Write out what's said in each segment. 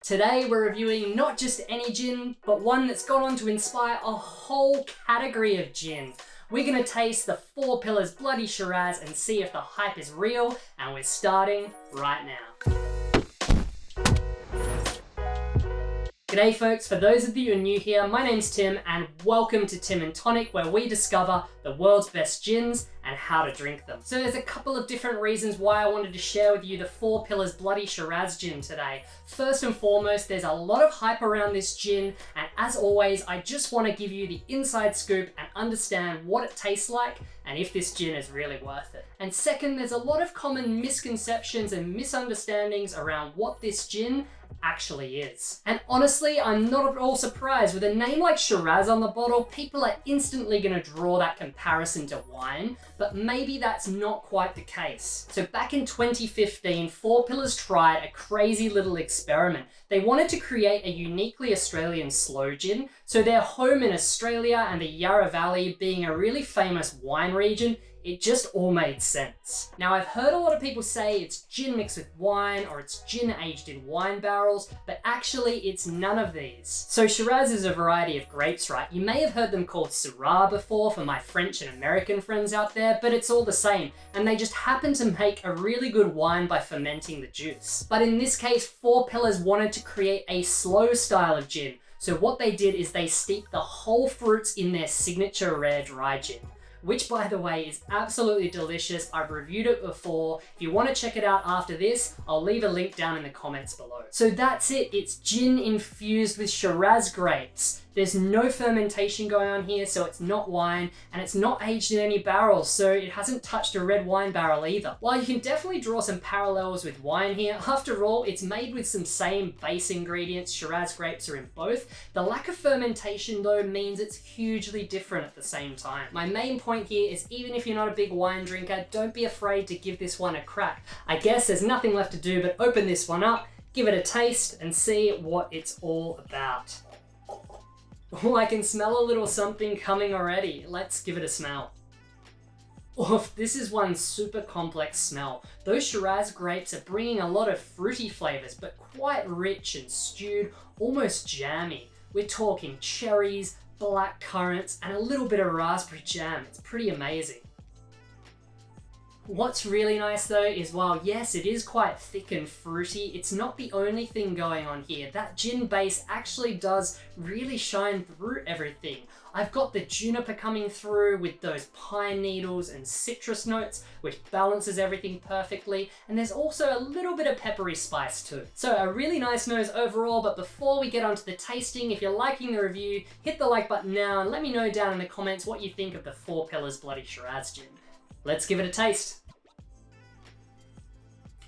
Today we're reviewing not just any gin, but one that's gone on to inspire a whole category of gin. We're gonna taste the Four Pillars Bloody Shiraz and see if the hype is real, and we're starting right now. G'day folks, for those of you who are new here, my name's Tim and welcome to Tim and Tonic, where we discover the world's best gins and how to drink them. So there's a couple of different reasons why I wanted to share with you the Four Pillars Bloody Shiraz gin today. First and foremost, there's a lot of hype around this gin, and as always, I just want to give you the inside scoop and understand what it tastes like and if this gin is really worth it. And second, there's a lot of common misconceptions and misunderstandings around what this gin actually is. And honestly, I'm not at all surprised. With a name like Shiraz on the bottle, people are instantly going to draw that comparison to wine, but maybe that's not quite the case. So back in 2015, Four Pillars tried a crazy little experiment. They wanted to create a uniquely Australian sloe gin, so their home in Australia and the Yarra Valley being a really famous wine region, it just all made sense. Now, I've heard a lot of people say it's gin mixed with wine or it's gin aged in wine barrels, but actually it's none of these. So Shiraz is a variety of grapes, right? You may have heard them called Shiraz before for my French and American friends out there, but it's all the same. And they just happen to make a really good wine by fermenting the juice. But in this case, Four Pillars wanted to create a slow style of gin. So what they did is they steeped the whole fruits in their signature rare dry gin, which by the way is absolutely delicious. I've reviewed it before. If you want to check it out after this, I'll leave a link down in the comments below. So that's it. It's gin infused with Shiraz grapes. There's no fermentation going on here, so it's not wine, and it's not aged in any barrels, so it hasn't touched a red wine barrel either. While you can definitely draw some parallels with wine here, after all, it's made with some same base ingredients. Shiraz grapes are in both. The lack of fermentation though means it's hugely different at the same time. My main point here is, even if you're not a big wine drinker, don't be afraid to give this one a crack. I guess there's nothing left to do but open this one up, give it a taste, and see what it's all about. Oh, I can smell a little something coming already. Let's give it a smell. Oof, this is one super complex smell. Those Shiraz grapes are bringing a lot of fruity flavors, but quite rich and stewed, almost jammy. We're talking cherries, black currants, and a little bit of raspberry jam. It's pretty amazing. What's really nice though is, while yes, it is quite thick and fruity, it's not the only thing going on here. That gin base actually does really shine through everything. I've got the juniper coming through with those pine needles and citrus notes, which balances everything perfectly. And there's also a little bit of peppery spice too. So a really nice nose overall, but before we get onto the tasting, if you're liking the review, hit the like button now and let me know down in the comments what you think of the Four Pillars Bloody Shiraz gin. Let's give it a taste.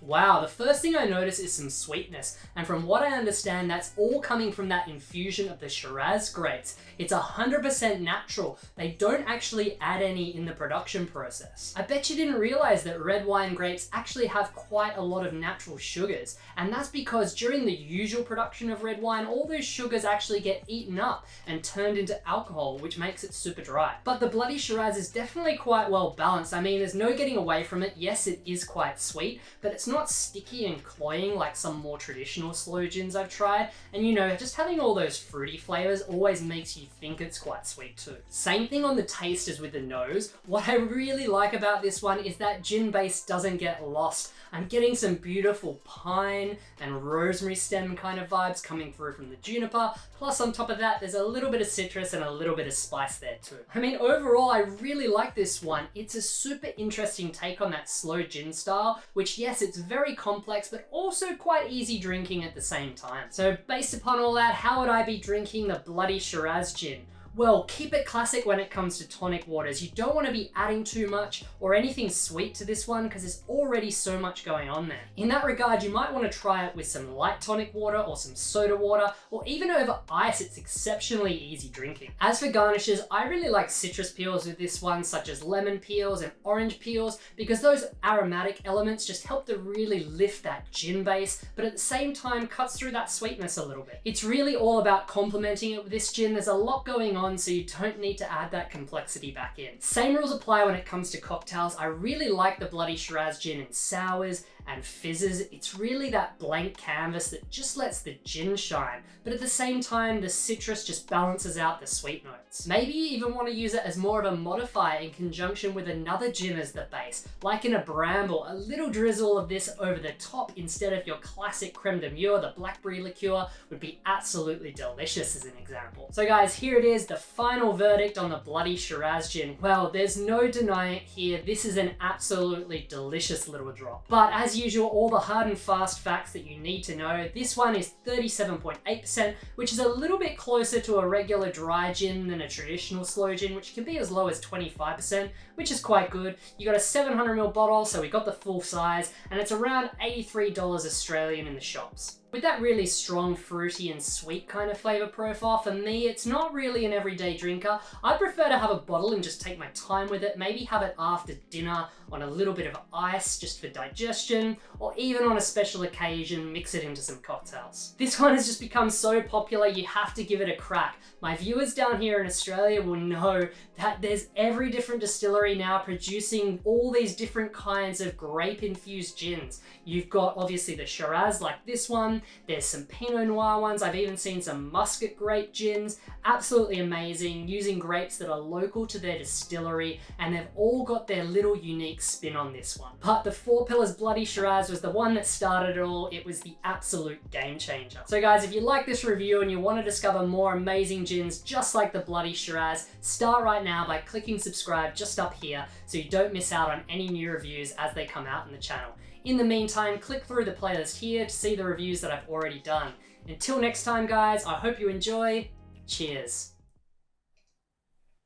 Wow, the first thing I notice is some sweetness, and from what I understand, that's all coming from that infusion of the Shiraz grapes. It's 100% natural. They don't actually add any in the production process. I bet you didn't realize that red wine grapes actually have quite a lot of natural sugars, and that's because during the usual production of red wine, all those sugars actually get eaten up and turned into alcohol, which makes it super dry. But the Bloody Shiraz is definitely quite well balanced. I mean, there's no getting away from it. Yes, it is quite sweet, but it's not sticky and cloying like some more traditional sloe gins I've tried. And you know, just having all those fruity flavors always makes you think it's quite sweet too. Same thing on the taste as with the nose. What I really like about this one is that gin base doesn't get lost. I'm getting some beautiful pine and rosemary stem kind of vibes coming through from the juniper. Plus on top of that, there's a little bit of citrus and a little bit of spice there too. I mean, overall, I really like this one. It's a super interesting take on that sloe gin style, which yes, it's very complex, but also quite easy drinking at the same time. So based upon all that, how would I be drinking the Bloody Shiraz gin? Well, keep it classic when it comes to tonic waters. You don't want to be adding too much or anything sweet to this one because there's already so much going on there. In that regard, you might want to try it with some light tonic water or some soda water, or even over ice. It's exceptionally easy drinking. As for garnishes, I really like citrus peels with this one, such as lemon peels and orange peels, because those aromatic elements just help to really lift that gin base, but at the same time cuts through that sweetness a little bit. It's really all about complementing it with this gin. There's a lot going on, so you don't need to add that complexity back in. Same rules apply when it comes to cocktails. I really like the Bloody Shiraz gin in sours and fizzes. It's really that blank canvas that just lets the gin shine, but at the same time, the citrus just balances out the sweet notes. Maybe you even want to use it as more of a modifier in conjunction with another gin as the base, like in a bramble, a little drizzle of this over the top instead of your classic creme de mure, the blackberry liqueur, would be absolutely delicious as an example. So guys, here it is, the final verdict on the Bloody Shiraz gin. Well, there's no denying it here, this is an absolutely delicious little drop. But as usual, all the hard and fast facts that you need to know, this one is 37.8%, which is a little bit closer to a regular dry gin than a traditional sloe gin, which can be as low as 25%, which is quite good. You got a 700ml bottle, so we got the full size, and it's around $83 Australian in the shops. With that really strong, fruity and sweet kind of flavor profile, for me, it's not really an everyday drinker. I prefer to have a bottle and just take my time with it, maybe have it after dinner on a little bit of ice just for digestion, or even on a special occasion, mix it into some cocktails. This one has just become so popular, you have to give it a crack. My viewers down here in Australia will know that there's every different distillery now producing all these different kinds of grape-infused gins. You've got obviously the Shiraz like this one, there's some Pinot Noir ones, I've even seen some muscat grape gins, absolutely amazing, using grapes that are local to their distillery, and they've all got their little unique spin on this one. But the Four Pillars Bloody Shiraz was the one that started it all, it was the absolute game changer. So guys, if you like this review and you want to discover more amazing gins just like the Bloody Shiraz, start right now by clicking subscribe just up here so you don't miss out on any new reviews as they come out in the channel. In the meantime, click through the playlist here to see the reviews that I've already done. Until next time guys, I hope you enjoy. Cheers.